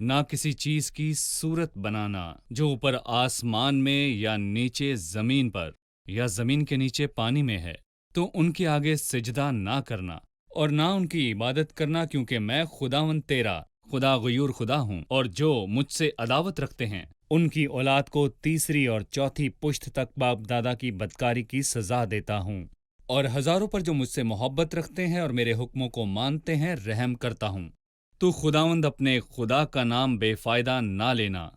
نہ کسی چیز کی صورت بنانا جو اوپر آسمان میں یا نیچے زمین پر یا زمین کے نیچے پانی میں ہے، تو ان کے آگے سجدہ نہ کرنا اور نہ ان کی عبادت کرنا، کیونکہ میں خداوند تیرا خدا غیور خدا ہوں، اور جو مجھ سے عداوت رکھتے ہیں ان کی اولاد کو تیسری اور چوتھی پشت تک باپ دادا کی بدکاری کی سزا دیتا ہوں، اور ہزاروں پر جو مجھ سے محبت رکھتے ہیں اور میرے حکموں کو مانتے ہیں رحم کرتا ہوں۔ تو خداوند اپنے خدا کا نام بے فائدہ نہ لینا،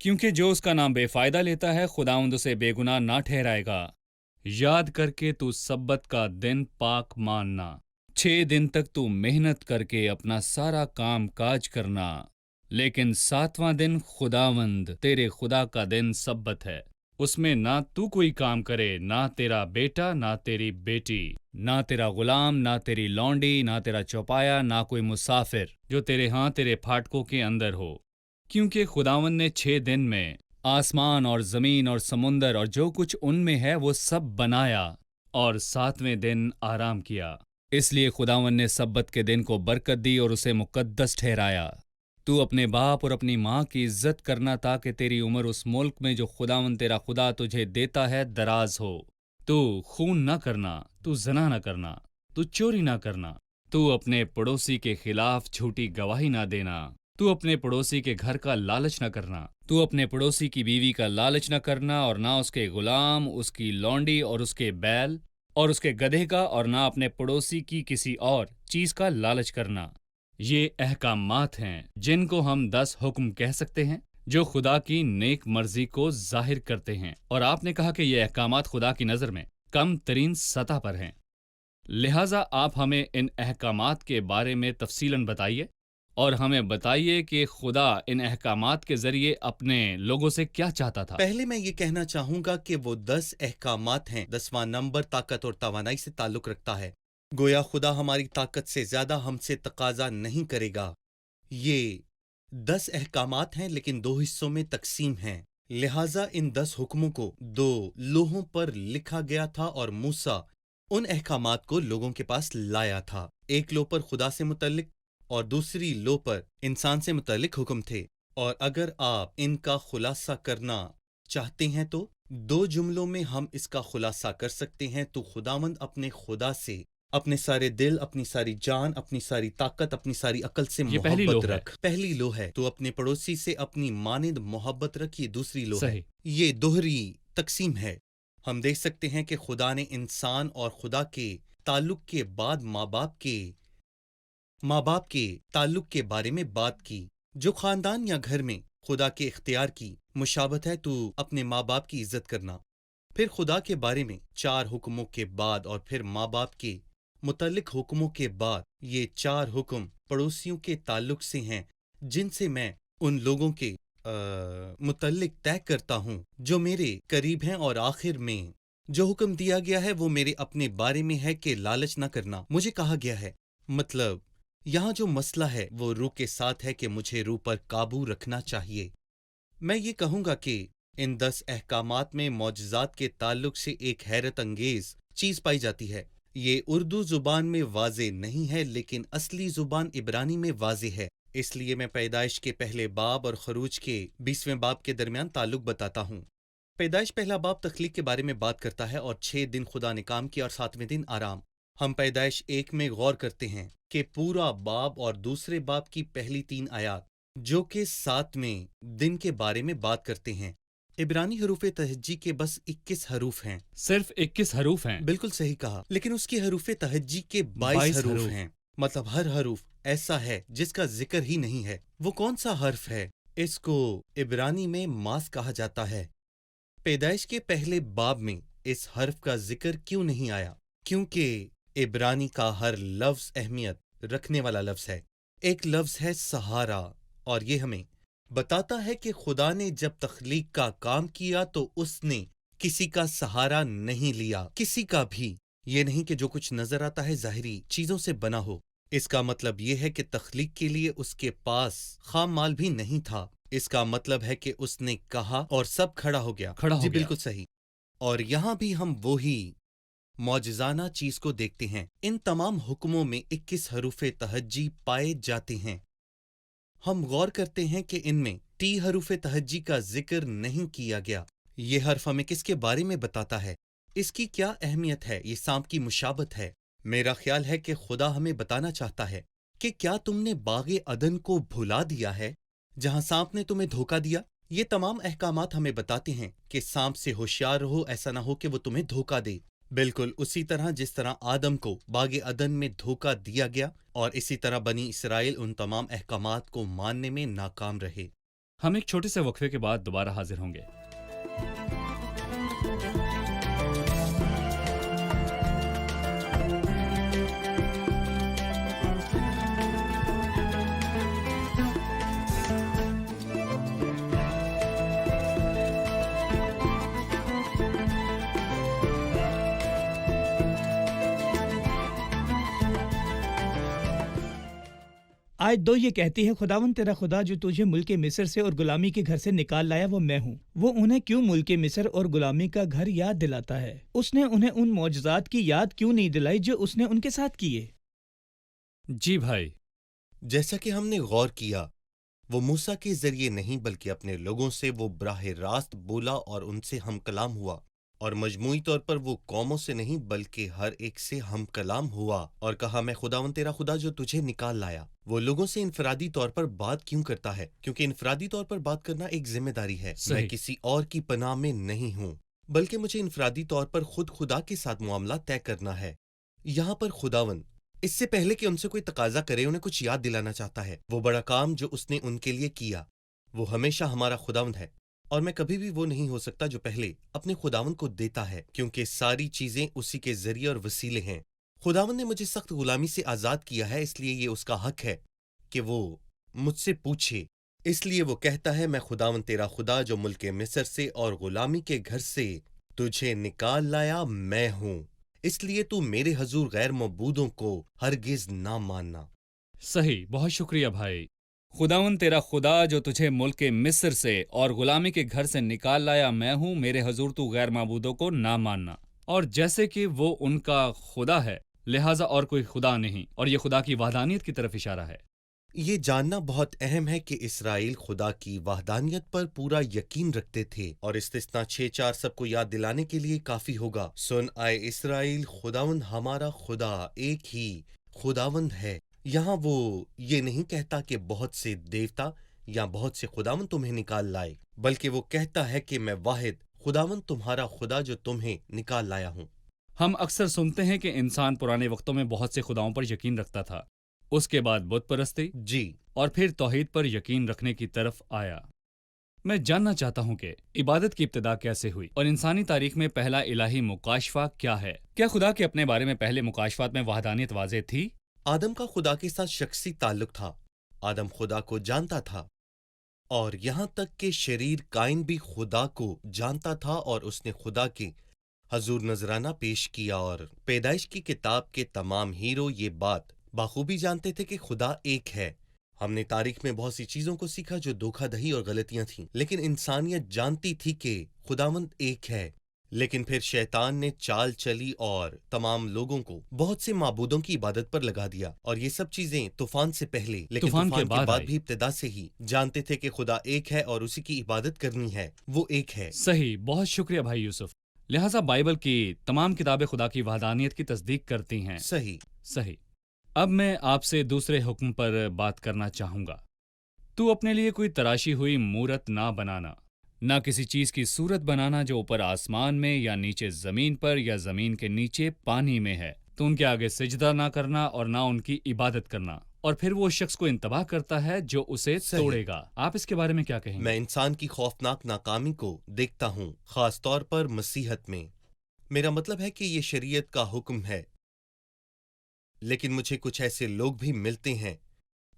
کیونکہ جو اس کا نام بے فائدہ لیتا ہے خداوند اسے بے گناہ نہ ٹھہرائے گا۔ یاد کر کے تو سبت کا دن پاک ماننا، 6 دن تک تو محنت کر کے اپنا سارا کام کاج کرنا، لیکن 7واں دن خداوند تیرے خدا کا دن سبت ہے، اس میں نہ تو کوئی کام کرے، نہ تیرا بیٹا، نہ تیری بیٹی، نہ تیرا غلام، نہ تیری لونڈی، نہ تیرا چوپایا، نہ کوئی مسافر جو تیرے ہاں تیرے پھاٹکوں کے اندر ہو، کیونکہ خداوند نے 6 دن میں آسمان اور زمین اور سمندر اور جو کچھ ان میں ہے وہ سب بنایا، اور 7ویں دن آرام کیا۔ اس لیے خداوند نے سبت کے دن کو برکت دی اور اسے مقدس ٹھہرایا۔ تو اپنے باپ اور اپنی ماں کی عزت کرنا تاکہ تیری عمر اس ملک میں جو خداوند تیرا خدا تجھے دیتا ہے دراز ہو۔ تو خون نہ کرنا، تو زنا نہ کرنا، تو چوری نہ کرنا، تو اپنے پڑوسی کے خلاف جھوٹی گواہی نہ دینا، تو اپنے پڑوسی کے گھر کا لالچ نہ کرنا، تو اپنے پڑوسی کی بیوی کا لالچ نہ کرنا، اور نہ اس کے غلام، اس کی لونڈی اور اس کے بیل اور اس کے گدھے کا، اور نہ اپنے پڑوسی کی کسی اور چیز کا لالچ کرنا۔ یہ احکامات ہیں جن کو ہم 10 حکم کہہ سکتے ہیں جو خدا کی نیک مرضی کو ظاہر کرتے ہیں، اور آپ نے کہا کہ یہ احکامات خدا کی نظر میں کم ترین سطح پر ہیں، لہٰذا آپ ہمیں ان احکامات کے بارے میں تفصیلاً بتائیے، اور ہمیں بتائیے کہ خدا ان احکامات کے ذریعے اپنے لوگوں سے کیا چاہتا تھا۔ پہلے میں یہ کہنا چاہوں گا کہ وہ 10 احکامات ہیں۔ 10واں نمبر طاقت اور توانائی سے تعلق رکھتا ہے۔ گویا خدا ہماری طاقت سے زیادہ ہم سے تقاضا نہیں کرے گا۔ یہ 10 احکامات ہیں لیکن 2 حصوں میں تقسیم ہیں، لہٰذا ان 10 حکموں کو 2 لوحوں پر لکھا گیا تھا اور موسیٰ ان احکامات کو لوگوں کے پاس لایا تھا۔ ایک لوح پر خدا سے متعلق اور دوسری لوح پر انسان سے متعلق حکم تھے، اور اگر آپ ان کا خلاصہ کرنا چاہتے ہیں تو 2 جملوں میں ہم اس کا خلاصہ کر سکتے ہیں۔ تو خداوند اپنے خدا سے اپنے سارے دل، اپنی ساری جان، اپنی ساری طاقت، اپنی ساری عقل سے یہ پہلی محبت لوح ہے۔ رکھ۔ پہلی لوح ہے۔ تو اپنے پڑوسی سے اپنی مانند محبت رکھ، یہ دوسری لوح ہے۔ صحیح۔ یہ دوہری تقسیم ہے۔ ہم دیکھ سکتے ہیں کہ خدا نے انسان اور خدا کے تعلق کے بعد ماں باپ کے تعلق کے بارے میں بات کی۔ جو خاندان یا گھر میں خدا کے اختیار کی مشابہت ہے تو اپنے ماں باپ کی عزت کرنا۔ پھر خدا کے بارے میں 4 حکموں کے بعد اور پھر ماں باپ کے متعلق حکموں کے بعد یہ 4 حکم پڑوسیوں کے تعلق سے ہیں، جن سے میں ان لوگوں کے متعلق طے کرتا ہوں جو میرے قریب ہیں، اور آخر میں جو حکم دیا گیا ہے وہ میرے اپنے بارے میں ہے کہ لالچ نہ کرنا۔ مجھے کہا گیا ہے، مطلب یہاں جو مسئلہ ہے وہ روح کے ساتھ ہے کہ مجھے روح پر قابو رکھنا چاہیے۔ میں یہ کہوں گا کہ ان 10 احکامات میں معجزات کے تعلق سے ایک حیرت انگیز چیز پائی جاتی ہے۔ یہ اردو زبان میں واضح نہیں ہے لیکن اصلی زبان عبرانی میں واضح ہے، اس لیے میں پیدائش کے پہلے باب اور خروج کے 20ویں باب کے درمیان تعلق بتاتا ہوں۔ پیدائش پہلا باب تخلیق کے بارے میں بات کرتا ہے، اور 6 دن خدا نے کام کیا اور 7ویں دن آرام۔ ہم پیدائش 1 میں غور کرتے ہیں کہ پورا باب اور دوسرے باب کی پہلی 3 آیات جو کہ 7ویں دن کے بارے میں بات کرتے ہیں۔ عبرانی حروف تہجی کے بس 21 حروف ہیں۔ صرف 21 حروف ہیں۔ بالکل صحیح کہا، لیکن اس کی حروف تہجی کے 22 حروف ہیں۔ مطلب ہر حروف ایسا ہے جس کا ذکر ہی نہیں ہے۔ وہ کون سا حرف ہے؟ اس کو عبرانی میں ماس کہا جاتا ہے۔ پیدائش کے پہلے باب میں اس حرف کا ذکر کیوں نہیں آیا؟ کیونکہ عبرانی کا ہر لفظ اہمیت رکھنے والا لفظ ہے۔ ایک لفظ ہے سہارا، اور یہ ہمیں بتاتا ہے کہ خدا نے جب تخلیق کا کام کیا تو اس نے کسی کا سہارا نہیں لیا، کسی کا بھی۔ یہ نہیں کہ جو کچھ نظر آتا ہے ظاہری چیزوں سے بنا ہو۔ اس کا مطلب یہ ہے کہ تخلیق کے لیے اس کے پاس خام مال بھی نہیں تھا۔ اس کا مطلب ہے کہ اس نے کہا اور سب کھڑا ہو گیا۔ جی بالکل صحیح۔ اور یہاں بھی ہم وہی معجزانہ چیز کو دیکھتے ہیں۔ ان تمام حکموں میں 21 حروف تہجی پائے جاتے ہیں۔ ہم غور کرتے ہیں کہ ان میں ٹی حروف تہجی کا ذکر نہیں کیا گیا۔ یہ حرف ہمیں کس کے بارے میں بتاتا ہے؟ اس کی کیا اہمیت ہے؟ یہ سانپ کی مشابت ہے۔ میرا خیال ہے کہ خدا ہمیں بتانا چاہتا ہے کہ کیا تم نے باغ عدن کو بھلا دیا ہے جہاں سانپ نے تمہیں دھوکہ دیا؟ یہ تمام احکامات ہمیں بتاتے ہیں کہ سانپ سے ہوشیار رہو، ایسا نہ ہو کہ وہ تمہیں دھوکہ دے، بالکل اسی طرح جس طرح آدم کو باغ عدن میں دھوکہ دیا گیا، اور اسی طرح بنی اسرائیل ان تمام احکامات کو ماننے میں ناکام رہے۔ ہم ایک چھوٹے سے وقفے کے بعد دوبارہ حاضر ہوں گے۔ آیت 2 یہ کہتی ہے، خداوند تیرا خدا جو تجھے ملک مصر سے اور غلامی کے گھر سے نکال لایا وہ میں ہوں۔ وہ انہیں کیوں ملک مصر اور غلامی کا گھر یاد دلاتا ہے؟ اس نے انہیں ان معجزات کی یاد کیوں نہیں دلائی جو اس نے ان کے ساتھ کیے؟ جی بھائی، جیسا کہ ہم نے غور کیا، وہ موسیٰ کے ذریعے نہیں بلکہ اپنے لوگوں سے وہ براہ راست بولا اور ان سے ہم کلام ہوا، اور مجموعی طور پر وہ قوموں سے نہیں بلکہ ہر ایک سے ہم کلام ہوا اور کہا، میں خداوند تیرا خدا جو تجھے نکال لایا۔ وہ لوگوں سے انفرادی طور پر بات کیوں کرتا ہے؟ کیونکہ انفرادی طور پر بات کرنا ایک ذمہ داری ہے۔ صحیح۔ میں کسی اور کی پناہ میں نہیں ہوں، بلکہ مجھے انفرادی طور پر خود خدا کے ساتھ معاملہ طے کرنا ہے۔ یہاں پر خداوند اس سے پہلے کہ ان سے کوئی تقاضا کرے انہیں کچھ یاد دلانا چاہتا ہے، وہ بڑا کام جو اس نے ان کے لیے کیا۔ وہ ہمیشہ ہمارا خداوند ہے، اور میں کبھی بھی وہ نہیں ہو سکتا جو پہلے اپنے خداوند کو دیتا ہے، کیونکہ ساری چیزیں اسی کے ذریعے اور وسیلے ہیں۔ خداوند نے مجھے سخت غلامی سے آزاد کیا ہے، اس لیے یہ اس کا حق ہے کہ وہ مجھ سے پوچھے۔ اس لیے وہ کہتا ہے، میں خداوند تیرا خدا جو ملک مصر سے اور غلامی کے گھر سے تجھے نکال لایا میں ہوں، اس لیے تو میرے حضور غیر معبودوں کو ہرگز نہ ماننا۔ صحیح، بہت شکریہ بھائی۔ خداوند تیرا خدا جو تجھے ملک مصر سے اور غلامی کے گھر سے نکال لایا میں ہوں، میرے حضور تو غیر معبودوں کو نہ ماننا۔ اور جیسے کہ وہ ان کا خدا ہے، لہٰذا اور کوئی خدا نہیں، اور یہ خدا کی وحدانیت کی طرف اشارہ ہے۔ یہ جاننا بہت اہم ہے کہ اسرائیل خدا کی وحدانیت پر پورا یقین رکھتے تھے، اور استثنا 6:4 سب کو یاد دلانے کے لیے کافی ہوگا۔ سن آئے اسرائیل، خداوند ہمارا خدا ایک ہی خداوند ہے۔ یہاں وہ یہ نہیں کہتا کہ بہت سے دیوتا یا بہت سے خداوند تمہیں نکال لائے، بلکہ وہ کہتا ہے کہ میں واحد خداوند تمہارا خدا جو تمہیں نکال لایا ہوں۔ ہم اکثر سنتے ہیں کہ انسان پرانے وقتوں میں بہت سے خداؤں پر یقین رکھتا تھا، اس کے بعد بت پرستی، جی، اور پھر توحید پر یقین رکھنے کی طرف آیا۔ میں جاننا چاہتا ہوں کہ عبادت کی ابتدا کیسے ہوئی، اور انسانی تاریخ میں پہلا الہی مکاشفہ کیا ہے؟ کیا خدا کے اپنے بارے میں پہلے مکاشفات میں وحدانیت واضح تھی؟ آدم کا خدا کے ساتھ شخصی تعلق تھا، آدم خدا کو جانتا تھا، اور یہاں تک کہ شریر کائن بھی خدا کو جانتا تھا، اور اس نے خدا کے حضور نذرانہ پیش کیا، اور پیدائش کی کتاب کے تمام ہیرو یہ بات بخوبی جانتے تھے کہ خدا ایک ہے۔ ہم نے تاریخ میں بہت سی چیزوں کو سیکھا جو دھوکہ دہی اور غلطیاں تھیں، لیکن انسانیت جانتی تھی کہ خداوند ایک ہے۔ لیکن پھر شیطان نے چال چلی اور تمام لوگوں کو بہت سے معبودوں کی عبادت پر لگا دیا، اور یہ سب چیزیں طوفان سے پہلے، لیکن طوفان کے بعد آئی۔ بھی ابتدا سے ہی جانتے تھے کہ خدا ایک ہے اور اسی کی عبادت کرنی ہے، وہ ایک ہے۔ صحیح، بہت شکریہ بھائی یوسف۔ لہٰذا بائبل کی تمام کتابیں خدا کی وحدانیت کی تصدیق کرتی ہیں۔ صحیح۔ اب میں آپ سے دوسرے حکم پر بات کرنا چاہوں گا۔ تو اپنے لیے کوئی تراشی ہوئی مورت نہ بنانا، نہ کسی چیز کی صورت بنانا جو اوپر آسمان میں یا نیچے زمین پر یا زمین کے نیچے پانی میں ہے۔ تو ان کے آگے سجدہ نہ کرنا اور نہ ان کی عبادت کرنا، اور پھر وہ شخص کو انتباہ کرتا ہے جو اسے توڑے گا۔ آپ اس کے بارے میں کیا کہیں گے؟ میں انسان کی خوفناک ناکامی کو دیکھتا ہوں، خاص طور پر مسیحت میں۔ میرا مطلب ہے کہ یہ شریعت کا حکم ہے، لیکن مجھے کچھ ایسے لوگ بھی ملتے ہیں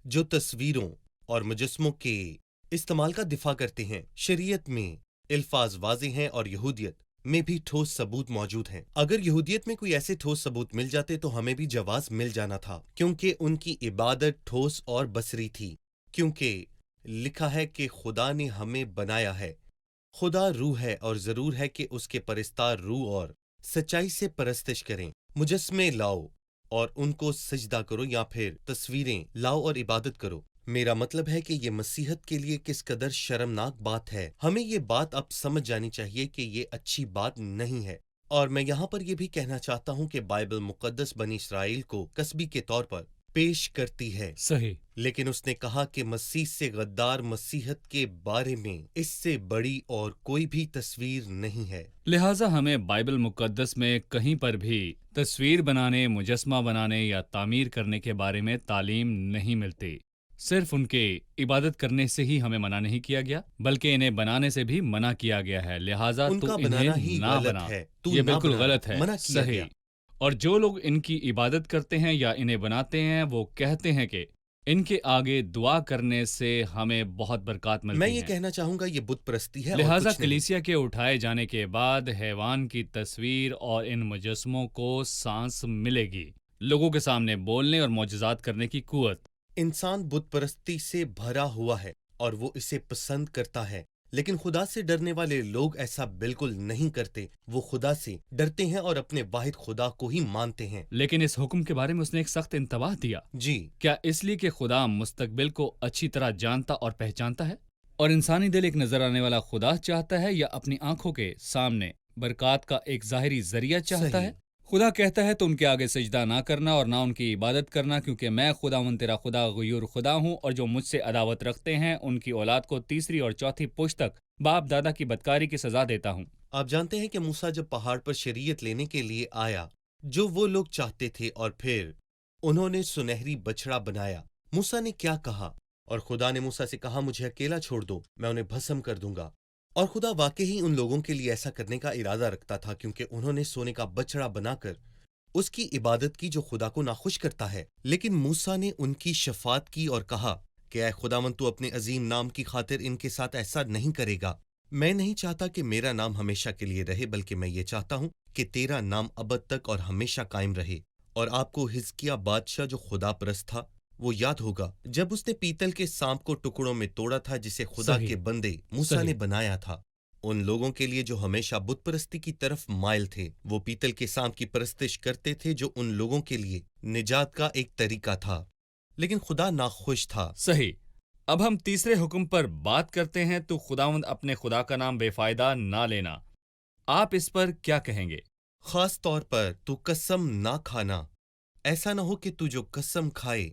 جو تصویروں اور مجسموں کے استعمال کا دفاع کرتے ہیں۔ شریعت میں الفاظ واضح ہیں اور یہودیت میں بھی ٹھوس ثبوت موجود ہیں۔ اگر یہودیت میں کوئی ایسے ٹھوس ثبوت مل جاتے تو ہمیں بھی جواز مل جانا تھا، کیونکہ ان کی عبادت ٹھوس اور بصری تھی، کیونکہ لکھا ہے کہ خدا نے ہمیں بنایا ہے۔ خدا روح ہے اور ضرور ہے کہ اس کے پرستار روح اور سچائی سے پرستش کریں۔ مجسمے لاؤ اور ان کو سجدہ کرو، یا پھر تصویریں لاؤ اور عبادت کرو۔ میرا مطلب ہے کہ یہ مسیحت کے لیے کس قدر شرمناک بات ہے۔ ہمیں یہ بات اب سمجھ جانی چاہیے کہ یہ اچھی بات نہیں ہے۔ اور میں یہاں پر یہ بھی کہنا چاہتا ہوں کہ بائبل مقدس بنی اسرائیل کو کسبی کے طور پر پیش کرتی ہے، صحیح۔ لیکن اس نے کہا کہ مسیح سے غدار مسیحت کے بارے میں اس سے بڑی اور کوئی بھی تصویر نہیں ہے۔ لہٰذا ہمیں بائبل مقدس میں کہیں پر بھی تصویر بنانے، مجسمہ بنانے یا تعمیر کرنے کے بارے میں تعلیم نہیں ملتی۔ صرف ان کے عبادت کرنے سے ہی ہمیں منع نہیں کیا گیا، بلکہ انہیں بنانے سے بھی منع کیا گیا ہے۔ لہٰذا ان تو کا انہیں بنانا ہی نہ غلط بنا، ہے، تو یہ نہ بالکل بنا، غلط ہے، منع کیا صحیح۔ گیا۔ اور جو لوگ ان کی عبادت کرتے ہیں یا انہیں بناتے ہیں، وہ کہتے ہیں کہ ان کے آگے دعا کرنے سے ہمیں بہت برکات میں ملتی یہ ہیں۔ کہنا چاہوں گا یہ بت پرستی ہے اور لہٰذا کچھ نہیں۔ کلیسیا کے اٹھائے جانے کے بعد حیوان کی تصویر اور ان مجسموں کو سانس ملے گی، لوگوں کے سامنے بولنے اور معجزات کرنے کی قوت۔ انسان بت پرستی سے بھرا ہوا ہے اور وہ اسے پسند کرتا ہے، لیکن خدا سے ڈرنے والے لوگ ایسا بالکل نہیں کرتے۔ وہ خدا سے ڈرتے ہیں اور اپنے واحد خدا کو ہی مانتے ہیں۔ لیکن اس حکم کے بارے میں اس نے ایک سخت انتباہ دیا۔ جی، کیا اس لیے کہ خدا مستقبل کو اچھی طرح جانتا اور پہچانتا ہے، اور انسانی دل ایک نظر آنے والا خدا چاہتا ہے یا اپنی آنکھوں کے سامنے برکات کا ایک ظاہری ذریعہ چاہتا صحیح۔ ہے؟ خدا کہتا ہے تو ان کے آگے سجدہ نہ کرنا اور نہ ان کی عبادت کرنا، کیونکہ میں خداوند تیرا خدا غیور خدا ہوں، اور جو مجھ سے عداوت رکھتے ہیں ان کی اولاد کو تیسری اور چوتھی پشت تک باپ دادا کی بدکاری کی سزا دیتا ہوں۔ آپ جانتے ہیں کہ موسیٰ جب پہاڑ پر شریعت لینے کے لیے آیا جو وہ لوگ چاہتے تھے، اور پھر انہوں نے سنہری بچڑا بنایا، موسیٰ نے کیا کہا؟ اور خدا نے موسیٰ سے کہا مجھے اکیلا چھوڑ دو، میں انہیں بھسم کر دوں گا۔ اور خدا واقعی ان لوگوں کے لیے ایسا کرنے کا ارادہ رکھتا تھا، کیونکہ انہوں نے سونے کا بچڑا بنا کر اس کی عبادت کی جو خدا کو ناخوش کرتا ہے۔ لیکن موسیٰ نے ان کی شفاعت کی اور کہا کہ اے خداوند تو اپنے عظیم نام کی خاطر ان کے ساتھ ایسا نہیں کرے گا۔ میں نہیں چاہتا کہ میرا نام ہمیشہ کے لیے رہے، بلکہ میں یہ چاہتا ہوں کہ تیرا نام ابد تک اور ہمیشہ قائم رہے۔ اور آپ کو حزقیہ بادشاہ جو خدا پرست تھا وہ یاد ہوگا، جب اس نے پیتل کے سانپ کو ٹکڑوں میں توڑا تھا جسے خدا صحیح، کے بندے موسیٰ صحیح۔ نے بنایا تھا۔ ان لوگوں کے لیے جو ہمیشہ بت پرستی کی طرف مائل تھے، وہ پیتل کے سانپ کی پرستش کرتے تھے، جو ان لوگوں کے لیے نجات کا ایک طریقہ تھا، لیکن خدا ناخوش تھا۔ صحیح۔ اب ہم تیسرے حکم پر بات کرتے ہیں، تو خداوند اپنے خدا کا نام بے فائدہ نہ لینا۔ آپ اس پر کیا کہیں گے؟ خاص طور پر تو قسم نہ کھانا۔ ایسا نہ ہو کہ تو جو قسم کھائے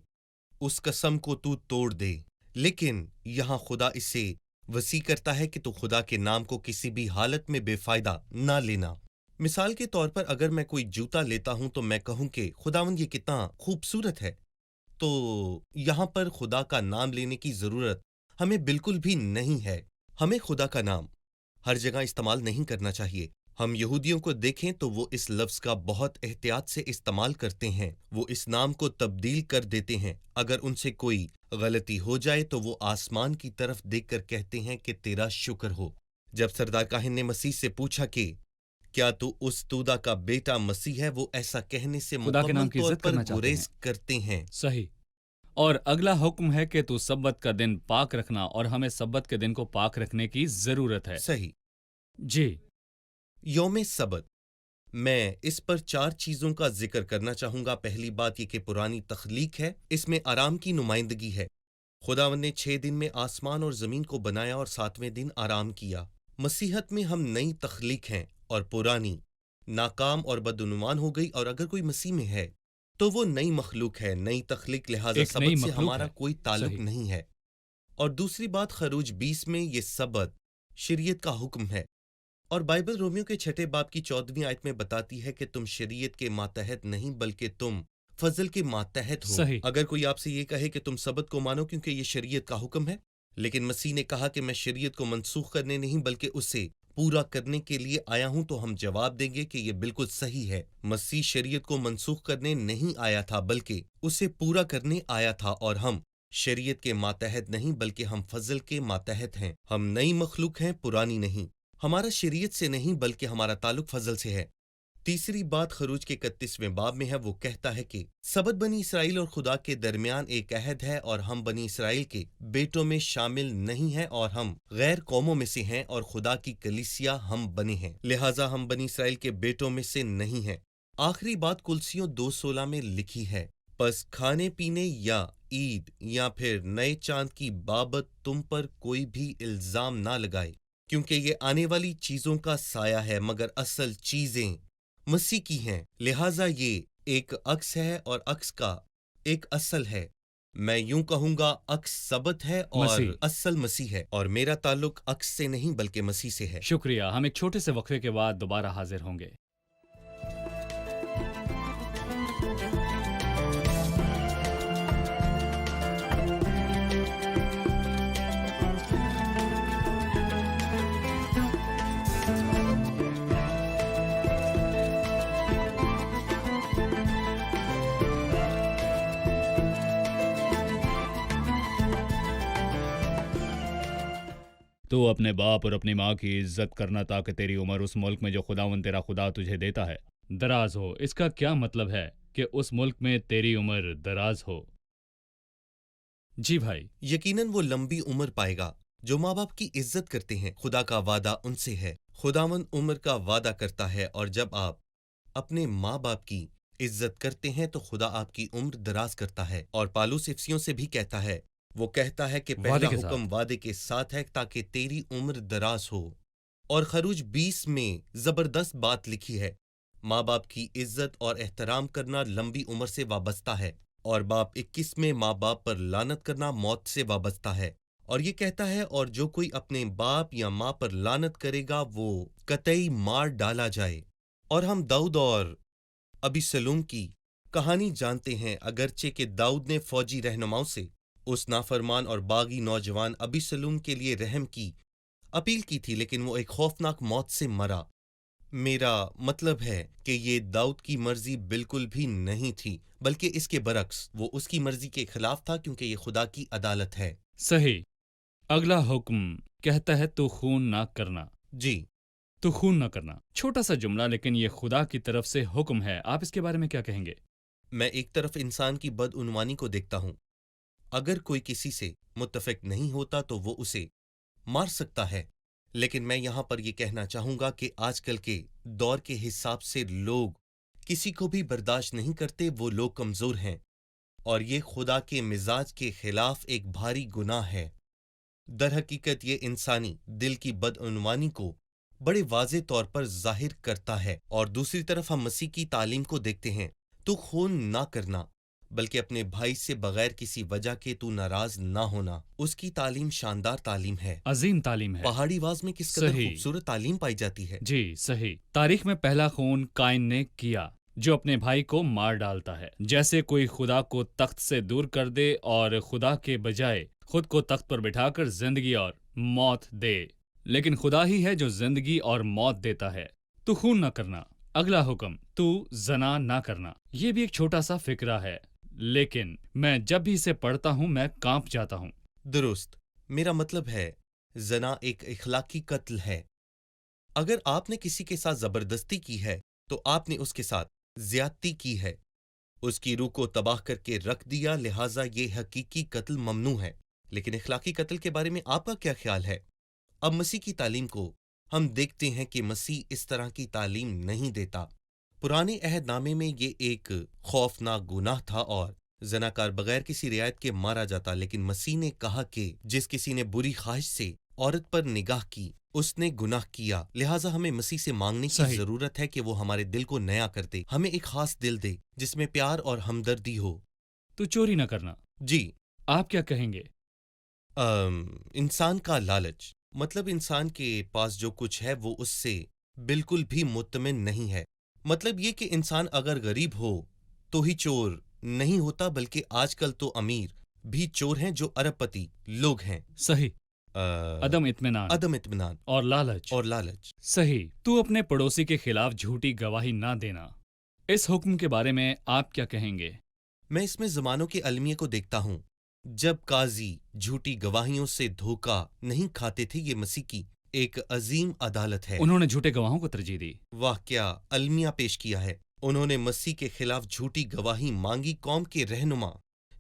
اس قسم کو تو توڑ دے۔ لیکن یہاں خدا اسے وسیع کرتا ہے کہ تو خدا کے نام کو کسی بھی حالت میں بے فائدہ نہ لینا۔ مثال کے طور پر اگر میں کوئی جوتا لیتا ہوں تو میں کہوں کہ خداوند یہ کتنا خوبصورت ہے، تو یہاں پر خدا کا نام لینے کی ضرورت ہمیں بالکل بھی نہیں ہے۔ ہمیں خدا کا نام ہر جگہ استعمال نہیں کرنا چاہیے۔ ہم یہودیوں کو دیکھیں تو وہ اس لفظ کا بہت احتیاط سے استعمال کرتے ہیں۔ وہ اس نام کو تبدیل کر دیتے ہیں۔ اگر ان سے کوئی غلطی ہو جائے تو وہ آسمان کی طرف دیکھ کر کہتے ہیں کہ تیرا شکر ہو۔ جب سردار کاہن نے مسیح سے پوچھا کہ کیا تو اس تودا کا بیٹا مسیح ہے، وہ ایسا کہنے سے خدا کے نام مکمل کی طور عزت پر کرنا چاہتے گریز کرتے ہیں۔ صحیح۔ اور اگلا حکم ہے کہ تو سبت کا دن پاک رکھنا، اور ہمیں سبت کے دن کو پاک رکھنے کی ضرورت ہے۔ صحیح۔ جی، یوم سبت، میں اس پر 4 چیزوں کا ذکر کرنا چاہوں گا۔ پہلی بات یہ کہ پرانی تخلیق ہے، اس میں آرام کی نمائندگی ہے۔ خداوند نے 6 دن میں آسمان اور زمین کو بنایا اور 7ویں دن آرام کیا۔ مسیحت میں ہم نئی تخلیق ہیں، اور پرانی ناکام اور بدعنوان ہو گئی، اور اگر کوئی مسیح میں ہے تو وہ نئی مخلوق ہے، نئی تخلیق، لہٰذا ایک نئی سبت سے مخلوق ہمارا ہے۔ کوئی تعلق صحیح۔ نہیں ہے۔ اور دوسری بات، خروج 20 میں یہ سبت شریعت کا حکم ہے، اور بائبل رومیو کے 6 باب کی 14ویں آیت میں بتاتی ہے کہ تم شریعت کے ماتحت نہیں بلکہ تم فضل کے ماتحت ہو۔ صحیح۔ اگر کوئی آپ سے یہ کہے کہ تم سبت کو مانو کیونکہ یہ شریعت کا حکم ہے، لیکن مسیح نے کہا کہ میں شریعت کو منسوخ کرنے نہیں بلکہ اسے پورا کرنے کے لیے آیا ہوں، تو ہم جواب دیں گے کہ یہ بالکل صحیح ہے۔ مسیح شریعت کو منسوخ کرنے نہیں آیا تھا بلکہ اسے پورا کرنے آیا تھا، اور ہم شریعت کے ماتحت نہیں بلکہ ہم فضل کے ماتحت ہیں۔ ہم نئی مخلوق ہیں، پرانی نہیں۔ ہمارا شریعت سے نہیں بلکہ ہمارا تعلق فضل سے ہے۔ تیسری بات خروج کے 31ویں باب میں ہے، وہ کہتا ہے کہ سبت بنی اسرائیل اور خدا کے درمیان ایک عہد ہے، اور ہم بنی اسرائیل کے بیٹوں میں شامل نہیں ہیں، اور ہم غیر قوموں میں سے ہیں، اور خدا کی کلیسیا ہم بنے ہیں، لہٰذا ہم بنی اسرائیل کے بیٹوں میں سے نہیں ہیں۔ آخری بات کلسیوں 2:16 میں لکھی ہے، پس کھانے پینے یا عید یا پھر نئے چاند کی بابت تم پر کوئی بھی الزام نہ لگائے، کیونکہ یہ آنے والی چیزوں کا سایہ ہے، مگر اصل چیزیں مسیح کی ہیں، لہٰذا یہ ایک عکس ہے اور عکس کا ایک اصل ہے۔ میں یوں کہوں گا عکس ثبت ہے اور مسیح۔ اصل مسیح ہے، اور میرا تعلق عکس سے نہیں بلکہ مسیح سے ہے۔ شکریہ، ہم ایک چھوٹے سے وقفے کے بعد دوبارہ حاضر ہوں گے۔ تو اپنے باپ اور اپنی ماں کی عزت کرنا تاکہ تیری عمر اس ملک میں جو خداوند تیرا خدا تجھے دیتا ہے دراز ہو۔ اس کا کیا مطلب ہے کہ اس ملک میں تیری عمر دراز ہو؟ جی بھائی۔ یقیناً وہ لمبی عمر پائے گا جو ماں باپ کی عزت کرتے ہیں۔ خدا کا وعدہ ان سے ہے، خداوند عمر کا وعدہ کرتا ہے، اور جب آپ اپنے ماں باپ کی عزت کرتے ہیں تو خدا آپ کی عمر دراز کرتا ہے۔ اور پالوس افسیوں سے بھی کہتا ہے، وہ کہتا ہے کہ وعدے پہلا کے حکم وعدے کے ساتھ ہے تاکہ تیری عمر دراز ہو۔ اور خروج 20 میں زبردست بات لکھی ہے، ماں باپ کی عزت اور احترام کرنا لمبی عمر سے وابستہ ہے، اور باب 21 میں ماں باپ پر لعنت کرنا موت سے وابستہ ہے۔ اور یہ کہتا ہے، اور جو کوئی اپنے باپ یا ماں پر لعنت کرے گا وہ قطعی مار ڈالا جائے۔ اور ہم داؤد اور ابیسلوم کی کہانی جانتے ہیں، اگرچہ کہ داؤد نے فوجی رہنماؤں سے اس نافرمان اور باغی نوجوان ابیسلوم کے لیے رحم کی اپیل کی تھی، لیکن وہ ایک خوفناک موت سے مرا۔ میرا مطلب ہے کہ یہ داؤد کی مرضی بالکل بھی نہیں تھی، بلکہ اس کے برعکس وہ اس کی مرضی کے خلاف تھا، کیونکہ یہ خدا کی عدالت ہے۔ صحیح۔ اگلا حکم کہتا ہے تو خون نہ کرنا۔ جی، تو خون نہ کرنا، چھوٹا سا جملہ لیکن یہ خدا کی طرف سے حکم ہے۔ آپ اس کے بارے میں کیا کہیں گے؟ میں ایک طرف انسان کی بدعنوانی کو دیکھتا ہوں۔ اگر کوئی کسی سے متفق نہیں ہوتا تو وہ اسے مار سکتا ہے، لیکن میں یہاں پر یہ کہنا چاہوں گا کہ آج کل کے دور کے حساب سے لوگ کسی کو بھی برداشت نہیں کرتے، وہ لوگ کمزور ہیں، اور یہ خدا کے مزاج کے خلاف ایک بھاری گناہ ہے۔ در حقیقت یہ انسانی دل کی بدعنوانی کو بڑے واضح طور پر ظاہر کرتا ہے۔ اور دوسری طرف ہم مسیح کی تعلیم کو دیکھتے ہیں، تو خون نہ کرنا، بلکہ اپنے بھائی سے بغیر کسی وجہ کے تو ناراض نہ ہونا۔ اس کی تعلیم شاندار تعلیم ہے، عظیم تعلیم ہے۔ پہاڑی واز میں کس قدر صحیح۔ خوبصورت تعلیم پائی جاتی ہے۔ جی صحیح۔ تاریخ میں پہلا خون قائن نے کیا جو اپنے بھائی کو مار ڈالتا ہے۔ جیسے کوئی خدا کو تخت سے دور کر دے اور خدا کے بجائے خود کو تخت پر بٹھا کر زندگی اور موت دے، لیکن خدا ہی ہے جو زندگی اور موت دیتا ہے۔ تو خون نہ کرنا۔ اگلا حکم، تو زنا نہ کرنا۔ یہ بھی ایک چھوٹا سا فقرہ ہے، لیکن میں جب بھی اسے پڑھتا ہوں میں کانپ جاتا ہوں۔ درست، میرا مطلب ہے زنا ایک اخلاقی قتل ہے۔ اگر آپ نے کسی کے ساتھ زبردستی کی ہے تو آپ نے اس کے ساتھ زیادتی کی ہے، اس کی روح کو تباہ کر کے رکھ دیا، لہٰذا یہ حقیقی قتل ممنوع ہے۔ لیکن اخلاقی قتل کے بارے میں آپ کا کیا خیال ہے؟ اب مسیح کی تعلیم کو ہم دیکھتے ہیں کہ مسیح اس طرح کی تعلیم نہیں دیتا۔ پرانے عہد نامے میں یہ ایک خوفناک گناہ تھا اور زناکار بغیر کسی رعایت کے مارا جاتا، لیکن مسیح نے کہا کہ جس کسی نے بری خواہش سے عورت پر نگاہ کی اس نے گناہ کیا، لہٰذا ہمیں مسیح سے مانگنے کی صحیح۔ ضرورت ہے کہ وہ ہمارے دل کو نیا کر دے، ہمیں ایک خاص دل دے جس میں پیار اور ہمدردی ہو۔ تو چوری نہ کرنا۔ جی، آپ کیا کہیں گے؟ انسان کا لالچ، مطلب انسان کے پاس جو کچھ ہے وہ اس سے بالکل بھی مطمئن نہیں ہے۔ مطلب یہ کہ انسان اگر غریب ہو تو ہی چور نہیں ہوتا، بلکہ آج کل تو امیر بھی چور ہیں جو ارب پتی لوگ ہیں۔ صحیح۔ عدم اطمینان عدم اطمینان اور لالچ۔ اور لالچ۔ صحیح۔ تو اپنے پڑوسی کے خلاف جھوٹی گواہی نہ دینا۔ اس حکم کے بارے میں آپ کیا کہیں گے؟ میں اس میں زمانوں کے المیہ کو دیکھتا ہوں۔ جب قاضی جھوٹی گواہیوں سے دھوکہ نہیں کھاتے تھے، یہ مسیح کی ایک عظیم عدالت ہے۔ انہوں نے جھوٹے گواہوں کو ترجیح دی۔ واہ، کیا المیہ پیش کیا ہے! انہوں نے مسیح کے خلاف جھوٹی گواہی مانگی، قوم کے رہنما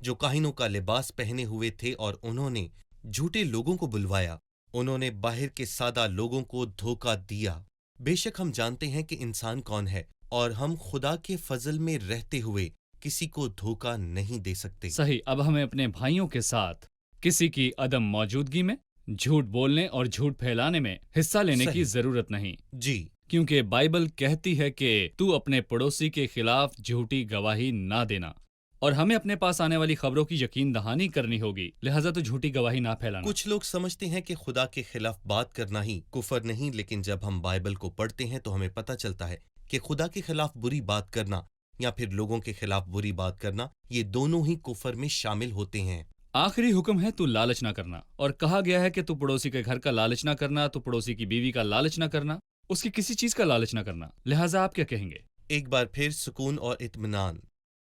جو کاہنوں کا لباس پہنے ہوئے تھے، اور انہوں نے جھوٹے لوگوں کو بلوایا۔ انہوں نے باہر کے سادہ لوگوں کو دھوکہ دیا۔ بے شک ہم جانتے ہیں کہ انسان کون ہے، اور ہم خدا کے فضل میں رہتے ہوئے کسی کو دھوکہ نہیں دے سکتے۔ صحیح۔ اب ہمیں اپنے بھائیوں کے ساتھ کسی کی عدم موجودگی میں جھوٹ بولنے اور جھوٹ پھیلانے میں حصہ لینے کی صحیح۔ ضرورت نہیں، جی، کیونکہ بائبل کہتی ہے کہ تو اپنے پڑوسی کے خلاف جھوٹی گواہی نہ دینا، اور ہمیں اپنے پاس آنے والی خبروں کی یقین دہانی کرنی ہوگی، لہٰذا تو جھوٹی گواہی نہ پھیلانا۔ کچھ لوگ سمجھتے ہیں کہ خدا کے خلاف بات کرنا ہی کفر نہیں، لیکن جب ہم بائبل کو پڑھتے ہیں تو ہمیں پتہ چلتا ہے کہ خدا کے خلاف بری بات کرنا یا پھر لوگوں کے خلاف بری بات کرنا، یہ دونوں ہی کفر میں شامل ہوتے ہیں۔ آخری حکم ہے تو لالچ نہ کرنا، اور کہا گیا ہے کہ تو پڑوسی کے گھر کا لالچ نہ کرنا، تو پڑوسی کی بیوی کا لالچ نہ کرنا، اس کی کسی چیز کا لالچ نہ کرنا۔ لہٰذا آپ کیا کہیں گے؟ ایک بار پھر سکون اور اطمینان،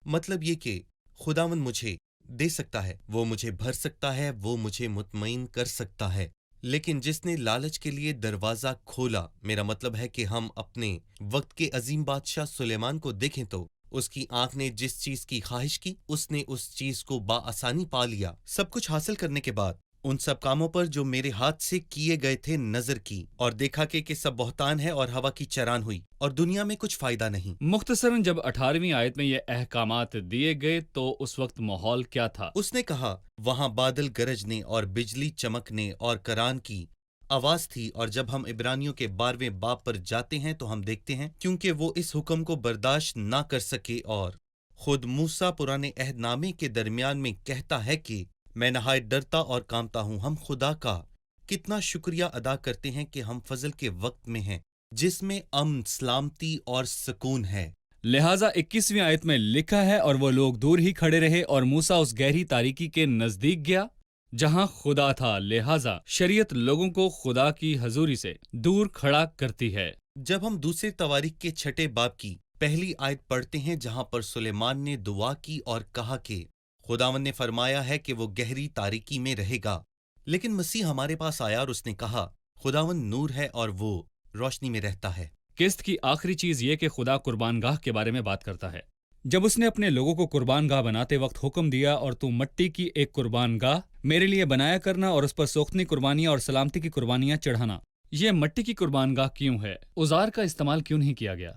مطلب یہ کہ خداوند مجھے دے سکتا ہے، وہ مجھے بھر سکتا ہے، وہ مجھے مطمئن کر سکتا ہے، لیکن جس نے لالچ کے لیے دروازہ کھولا، میرا مطلب ہے کہ ہم اپنے وقت کے عظیم بادشاہ سلیمان کو دیکھیں تو اس کی آنکھ نے جس چیز کی خواہش کی، اس نے اس چیز کو بآسانی پا لیا۔ سب کچھ حاصل کرنے کے بعد ان سب کاموں پر جو میرے ہاتھ سے کیے گئے تھے نظر کی، اور دیکھا کہ سب بہتان ہے اور ہوا کی چران ہوئی، اور دنیا میں کچھ فائدہ نہیں۔ مختصراً جب 18ویں آیت میں یہ احکامات دیے گئے تو اس وقت ماحول کیا تھا؟ اس نے کہا، وہاں بادل گرجنے اور بجلی چمکنے اور کران کی آواز تھی، اور جب ہم عبرانیوں کے 12ویں باب پر جاتے ہیں تو ہم دیکھتے ہیں کیونکہ وہ اس حکم کو برداشت نہ کر سکے، اور خود موسیٰ پرانے عہد نامے کے درمیان میں کہتا ہے کہ میں نہایت ڈرتا اور کانپتا ہوں۔ ہم خدا کا کتنا شکریہ ادا کرتے ہیں کہ ہم فضل کے وقت میں ہیں جس میں امن، سلامتی اور سکون ہے۔ لہٰذا 21ویں آیت میں لکھا ہے، اور وہ لوگ دور ہی کھڑے رہے، اور موسیٰ اس گہری تاریکی کے نزدیک گیا جہاں خدا تھا۔ لہٰذا شریعت لوگوں کو خدا کی حضوری سے دور کھڑا کرتی ہے۔ جب ہم دوسرے تواریخ کے 6 باب کی پہلی آیت پڑھتے ہیں جہاں پر سلیمان نے دعا کی اور کہا کہ خداوند نے فرمایا ہے کہ وہ گہری تاریکی میں رہے گا، لیکن مسیح ہمارے پاس آیا اور اس نے کہا خداوند نور ہے اور وہ روشنی میں رہتا ہے۔ قسط کی آخری چیز یہ کہ خدا قربان گاہ کے بارے میں بات کرتا ہے۔ جب اس نے اپنے لوگوں کو قربان گاہ بناتے وقت حکم دیا، اور تو مٹی کی ایک قربان گاہ میرے لیے بنایا کرنا، اور اس پر سوختنی قربانیاں اور سلامتی کی قربانیاں چڑھانا۔ یہ مٹی کی قربان گاہ کیوں ہے؟ اوزار کا استعمال کیوں نہیں کیا گیا؟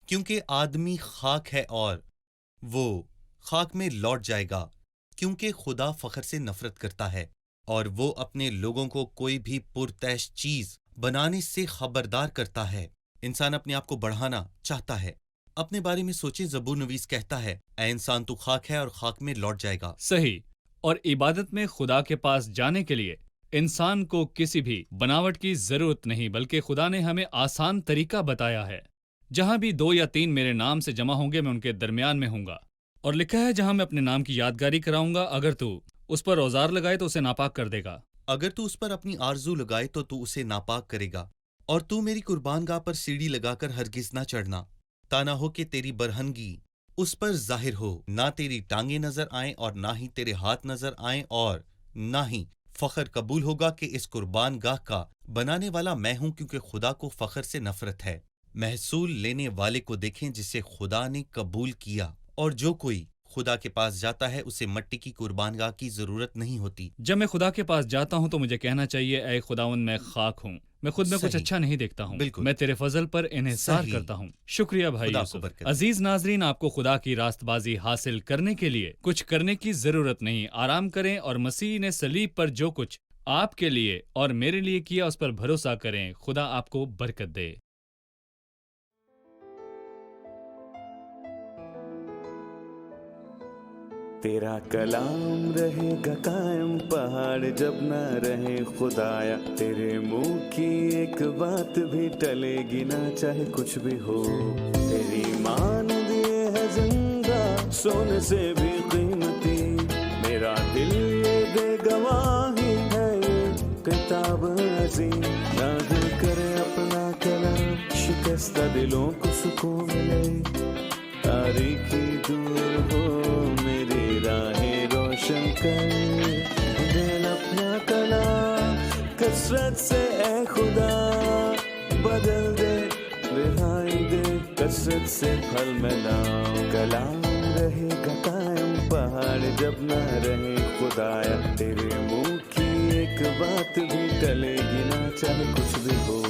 کیونکہ آدمی خاک ہے اور وہ خاک میں لوٹ جائے گا، کیونکہ خدا فخر سے نفرت کرتا ہے، اور وہ اپنے لوگوں کو کوئی بھی پرتعش چیز بنانے سے خبردار کرتا ہے۔ انسان اپنے آپ کو بڑھانا چاہتا ہے۔ اپنے بارے میں سوچیں، زبور نویس کہتا ہے، اے انسان تو خاک ہے اور خاک میں لوٹ جائے گا۔ صحیح۔ اور عبادت میں خدا کے پاس جانے کے لیے انسان کو کسی بھی بناوٹ کی ضرورت نہیں، بلکہ خدا نے ہمیں آسان طریقہ بتایا ہے۔ جہاں بھی 2 یا 3 میرے نام سے جمع ہوں گے، میں ان کے درمیان میں ہوں گا، اور لکھا ہے جہاں میں اپنے نام کی یادگاری کراؤں گا، اگر تو اس پر اوزار لگائے تو اسے ناپاک کر دے گا۔ اگر تو اس پر اپنی آرزو لگائے تو اسے ناپاک کرے گا، اور تو میری قربان گاہ پر سیڑھی لگا کر ہرگز نہ چڑھنا، تا نہ ہو کہ تیری برہنگی اس پر ظاہر ہو، نہ تیری ٹانگیں نظر آئیں اور نہ ہی تیرے ہاتھ نظر آئیں، اور نہ ہی فخر قبول ہوگا کہ اس قربان گاہ کا بنانے والا میں ہوں، کیونکہ خدا کو فخر سے نفرت ہے۔ محصول لینے والے کو دیکھیں جسے خدا نے قبول کیا، اور جو کوئی خدا کے پاس جاتا ہے اسے مٹی کی قربان گاہ کی ضرورت نہیں ہوتی۔ جب میں خدا کے پاس جاتا ہوں تو مجھے کہنا چاہیے، اے خداوند میں خاک ہوں، میں خود میں کچھ صحیح۔ اچھا نہیں دیکھتا ہوں، بالکل۔ میں تیرے فضل پر انحصار صحیح۔ کرتا ہوں۔ شکریہ بھائی خدا یوسف۔ کو برکت۔ عزیز ناظرین، آپ کو خدا کی راست بازی حاصل کرنے کے لیے کچھ کرنے کی ضرورت نہیں۔ آرام کریں اور مسیح نے صلیب پر جو کچھ آپ کے لیے اور میرے لیے کیا اس پر بھروسہ کریں۔ خدا آپ کو برکت دے۔ تیرا کلام رہے گا قائم، پہاڑ جب نہ رہے خدایا، تیرے منہ کی ایک بات بھی ٹلے گی نہ، چاہے کچھ بھی ہو۔ تیری مان دیے ہے زندہ، سونے سے بھی قیمتی، میرا دل یہ دے گواہی ہے، یہ کتاب عظیم نازل کرے اپنا کلام، شکستہ دلوں کو سکون ملے، تاریکی دور ہو میری راہیں روشن کر، دل اپنا کلام کثرت سے اے خدا بدل دے، رہائی دے کثرت سے پھل میں لاؤ۔ کلام رہے گا قائم، پہاڑ جب نہ رہے خدایا، تیرے منہ کی ایک بات بھی ٹلے گی نہ، چاہے کچھ بھی ہو۔